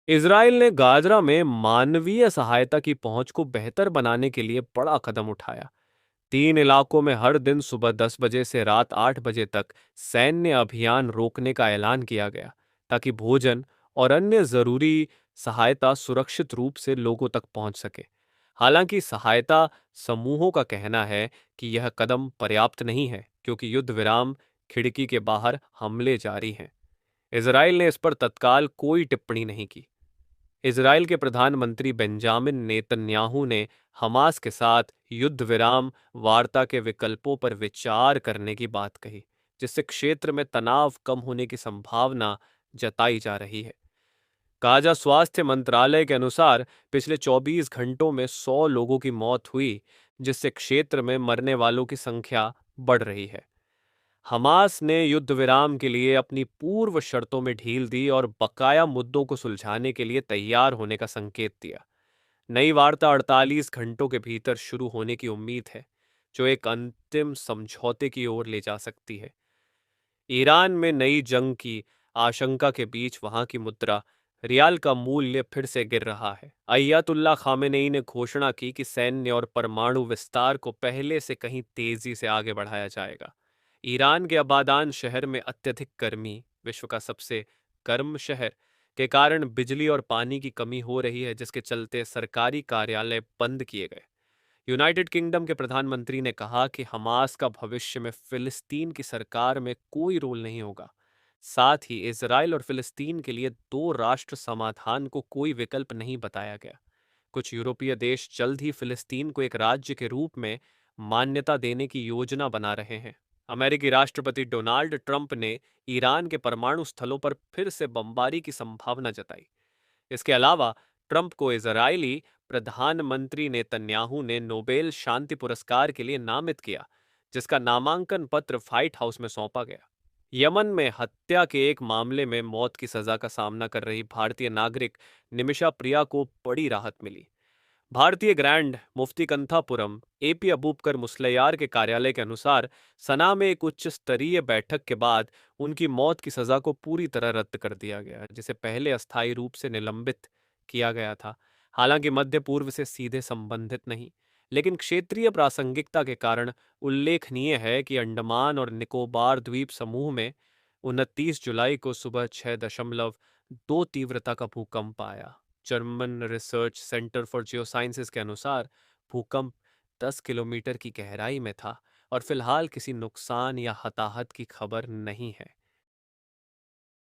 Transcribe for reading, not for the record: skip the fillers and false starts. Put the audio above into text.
Israel ने गाजरा में मानवीय सहायता की पहुंच को बेहतर बनाने के लिए बड़ा कदम उठाया। 3 इलाकों में हर दिन सुबह 10 बजे से रात 8 बजे तक सैन्य अभियान रोकने का ऐलान किया गया, ताकि भोजन और अन्य जरूरी सहायता सुरक्षित रूप से लोगों तक पहुंच सके। हालांकि सहायता समूहों का कहना है कि यह कदम पर्याप्त नहीं है, क्योंकि युद्ध विराम खिड़की के बाहर हमले जारी हैं। इजराइल ने इस पर तत्काल कोई टिप्पणी नहीं की। इजराइल के प्रधानमंत्री बेंजामिन नेतन्याहू ने हमास के साथ युद्ध विराम वार्ता के विकल्पों पर विचार करने की बात कही, जिससे क्षेत्र में तनाव कम होने की संभावना जताई जा रही है। गाजा स्वास्थ्य मंत्रालय के अनुसार पिछले 24 घंटों में 100 लोगों की मौत हुई, जिससे क्षेत्र में मरने वालों की संख्या बढ़ रही है। हमास ने युद्ध विराम के लिए अपनी पूर्व शर्तों में ढील दी और बकाया मुद्दों को सुलझाने के लिए तैयार होने का संकेत दिया। नई वार्ता 48 घंटों के भीतर शुरू होने की उम्मीद है, जो एक अंतिम समझौते की ओर ले जा सकती है। ईरान में नई जंग की आशंका के बीच वहां की मुद्रा रियाल का मूल्य फिर से गिर रहा है। अयतुल्ला खामेनेई ने घोषणा की कि सैन्य और परमाणु विस्तार को पहले से कहीं तेजी से आगे बढ़ाया जाएगा। ईरान के अबादान शहर में अत्यधिक गर्मी, विश्व का सबसे गर्म शहर, के कारण बिजली और पानी की कमी हो रही है, जिसके चलते सरकारी कार्यालय बंद किए गए। यूनाइटेड किंगडम के प्रधानमंत्री ने कहा कि हमास का भविष्य में फिलिस्तीन की सरकार में कोई रोल नहीं होगा। साथ ही इजराइल और फिलिस्तीन के लिए दो राष्ट्र समाधान को कोई विकल्प नहीं बताया गया। कुछ यूरोपीय देश जल्द ही फिलिस्तीन को एक राज्य के रूप में मान्यता देने की योजना बना रहे हैं। अमेरिकी राष्ट्रपति डोनाल्ड ट्रंप ने ईरान के परमाणु स्थलों पर फिर से बमबारी की संभावना जताई। इसके अलावा ट्रंप को इजरायली प्रधानमंत्री नेतन्याहू ने नोबेल शांति पुरस्कार के लिए नामित किया, जिसका नामांकन पत्र व्हाइट हाउस में सौंपा गया। यमन में हत्या के एक मामले में मौत की सजा का सामना कर रही भारतीय नागरिक निमिषा प्रिया को बड़ी राहत मिली। भारतीय ग्रैंड मुफ्ती कंथापुरम एपी अबूबकर मुस्लियार के कार्यालय के अनुसार सना में एक उच्च स्तरीय बैठक के बाद उनकी मौत की सजा को पूरी तरह रद्द कर दिया गया, जिसे पहले अस्थायी रूप से निलंबित किया गया था। हालांकि मध्य पूर्व से सीधे संबंधित नहीं, लेकिन क्षेत्रीय प्रासंगिकता के कारण उल्लेखनीय है कि अंडमान और निकोबार द्वीप समूह में 29 जुलाई को सुबह 6.2 तीव्रता का भूकंप आया। जर्मन रिसर्च सेंटर फॉर जियोसाइंसेस के अनुसार भूकंप 10 किलोमीटर की गहराई में था और फिलहाल किसी नुकसान या हताहत की खबर नहीं है।